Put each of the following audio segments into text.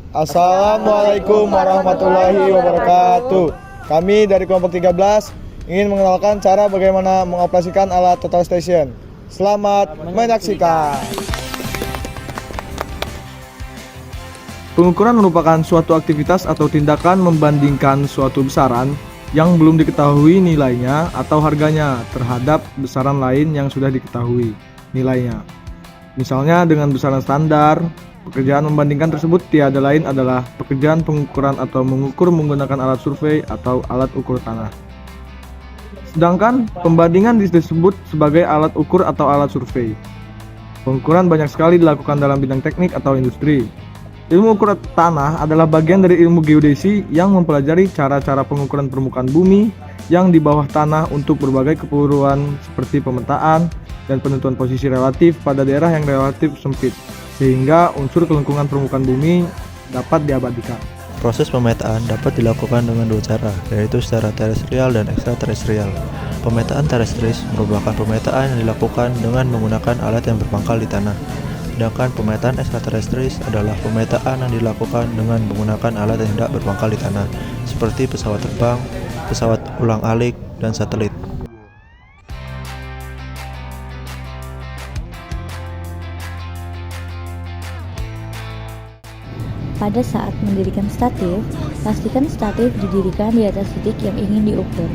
Assalamualaikum warahmatullahi wabarakatuh. Kami dari kelompok 13 ingin mengenalkan cara bagaimana mengoperasikan alat total station. Selamat menyaksikan. Pengukuran merupakan suatu aktivitas atau tindakan membandingkan suatu besaran yang belum diketahui nilainya atau harganya terhadap besaran lain yang sudah diketahui nilainya. Misalnya dengan besaran standar, pekerjaan membandingkan tersebut tiada lain adalah pekerjaan pengukuran atau mengukur menggunakan alat survei atau alat ukur tanah. Sedangkan pembandingan disebut sebagai alat ukur atau alat survei. Pengukuran banyak sekali dilakukan dalam bidang teknik atau industri. Ilmu ukur tanah adalah bagian dari ilmu geodesi yang mempelajari cara-cara pengukuran permukaan bumi yang di bawah tanah untuk berbagai keperluan seperti pemetaan dan penentuan posisi relatif pada daerah yang relatif sempit, sehingga unsur kelengkungan permukaan bumi dapat diabadikan. Proses pemetaan dapat dilakukan dengan dua cara, yaitu secara terestrial dan ekstraterestrial. Pemetaan terestris merupakan pemetaan yang dilakukan dengan menggunakan alat yang berpangkal di tanah. Sedangkan pemetaan ekstraterestris adalah pemetaan yang dilakukan dengan menggunakan alat yang tidak berpangkal di tanah, seperti pesawat terbang, pesawat ulang-alik, dan satelit. Pada saat mendirikan statif, pastikan statif didirikan di atas titik yang ingin diukur.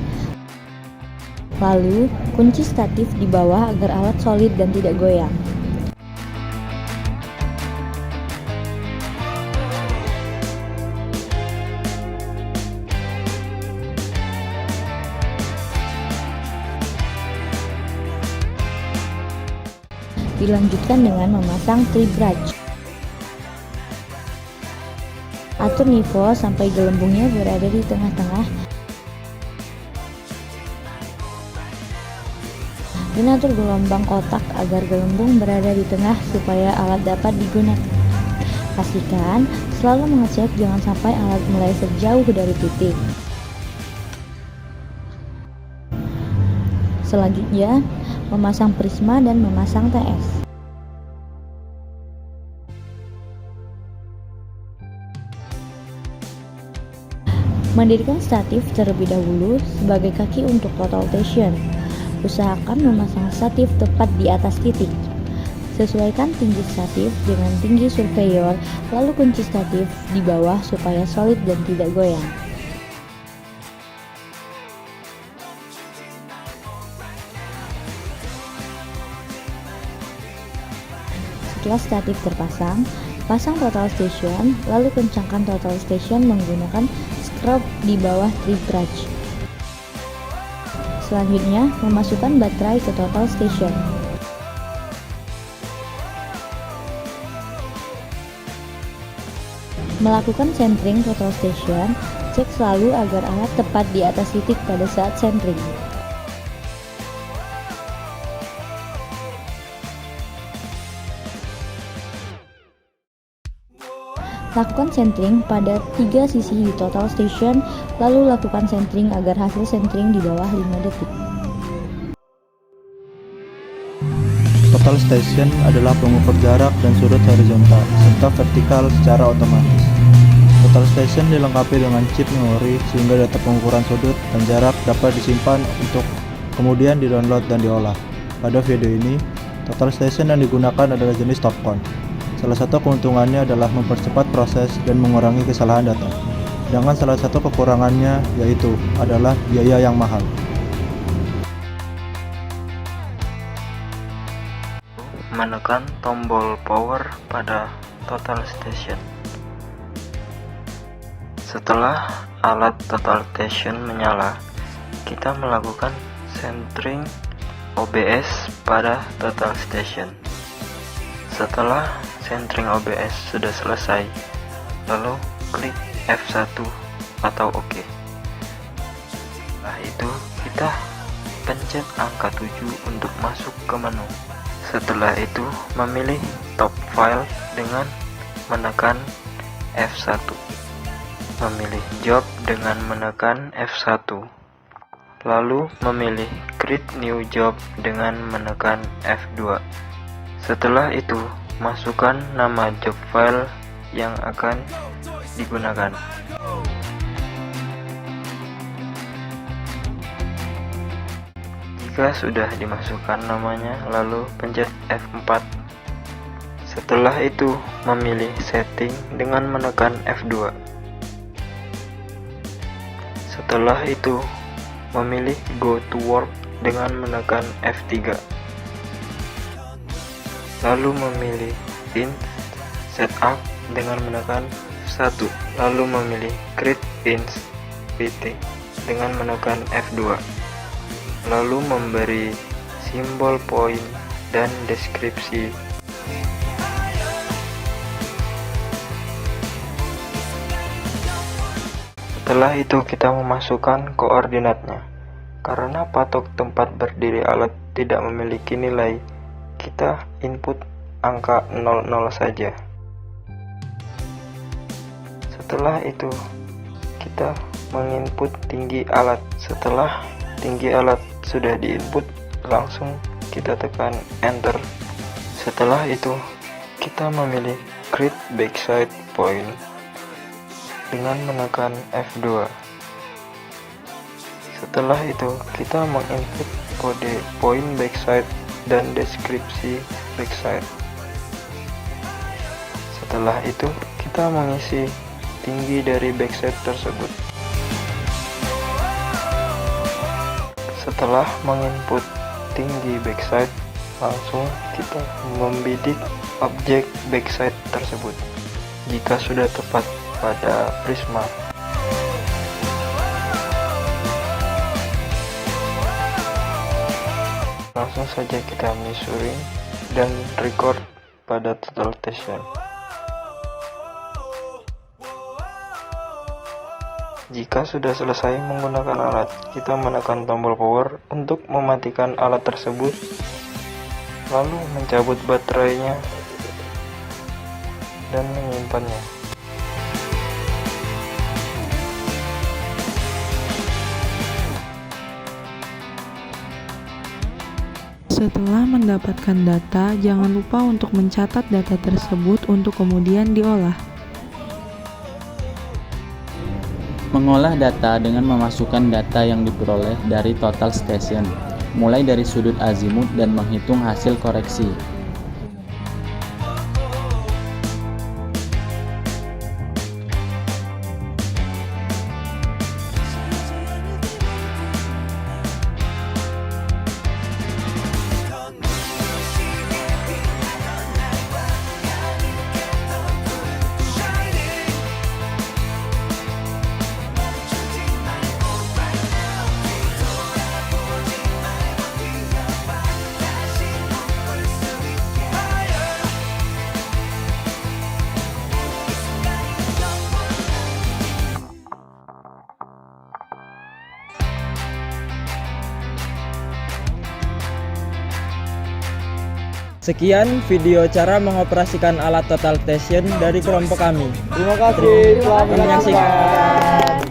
Lalu, kunci statif di bawah agar alat solid dan tidak goyang. Dilanjutkan dengan memasang tree bridge. Atur nivo sampai gelembungnya berada di tengah-tengah. Dan atur gelombang kotak agar gelembung berada di tengah supaya alat dapat digunakan. Pastikan selalu mengecek jangan sampai alat meleset jauh dari titik. Selanjutnya, memasang prisma dan memasang TS. Mendirikan statif terlebih dahulu sebagai kaki untuk total station. Usahakan memasang statif tepat di atas titik. Sesuaikan tinggi statif dengan tinggi surveyor, lalu kunci statif di bawah supaya solid dan tidak goyang. Setelah statif terpasang, pasang total station, lalu kencangkan total station menggunakan scrub di bawah tree bridge. Selanjutnya, memasukkan baterai ke total station. Melakukan centering total station, cek selalu agar alat tepat di atas titik pada saat centering. Lakukan centering pada 3 sisi di total station, lalu lakukan centering agar hasil centering di bawah 5 detik. Total station adalah pengukur jarak dan sudut horizontal serta vertikal secara otomatis. Total station dilengkapi dengan chip memori sehingga data pengukuran sudut dan jarak dapat disimpan untuk kemudian di-download dan diolah. Pada video ini, total station yang digunakan adalah jenis TOPCon. Salah satu keuntungannya adalah mempercepat proses dan mengurangi kesalahan data. Sedangkan salah satu kekurangannya yaitu adalah biaya yang mahal. Menekan tombol power pada total station. Setelah alat total station menyala, kita melakukan centering OBS pada total station. Setelah centering OBS sudah selesai, lalu klik F1 atau OK. Setelah itu kita pencet angka 7 untuk masuk ke menu. Setelah itu memilih top file dengan menekan F1. Memilih job dengan menekan F1. Lalu memilih create new job dengan menekan F2. Setelah itu, masukkan nama job file yang akan digunakan. Jika sudah dimasukkan namanya, lalu pencet F4. Setelah itu, memilih setting dengan menekan F2. Setelah itu, memilih go to work dengan menekan F3. Lalu memilih int setup dengan menekan F1. Lalu memilih create int pt dengan menekan F2. Lalu memberi simbol poin dan deskripsi. Setelah itu kita memasukkan koordinatnya. Karena patok tempat berdiri alat tidak memiliki nilai, kita input angka 00 saja. Setelah itu kita menginput tinggi alat. Setelah tinggi alat sudah diinput, langsung kita tekan enter. Setelah itu kita memilih create backside point dengan menekan F2. Setelah itu kita menginput kode point backside dan deskripsi backside. Setelah itu kita mengisi tinggi dari backside tersebut. Setelah menginput tinggi backside, langsung kita membidik objek backside tersebut jika sudah tepat pada prisma. Langsung saja kita measuring dan record pada total station. Jika sudah selesai menggunakan alat, kita menekan tombol power untuk mematikan alat tersebut, lalu mencabut baterainya dan menyimpannya. Setelah mendapatkan data, jangan lupa untuk mencatat data tersebut untuk kemudian diolah. Mengolah data dengan memasukkan data yang diperoleh dari total station, mulai dari sudut azimut dan menghitung hasil koreksi. Sekian video cara mengoperasikan alat total station dari kelompok kami. Terima kasih telah menyaksikan.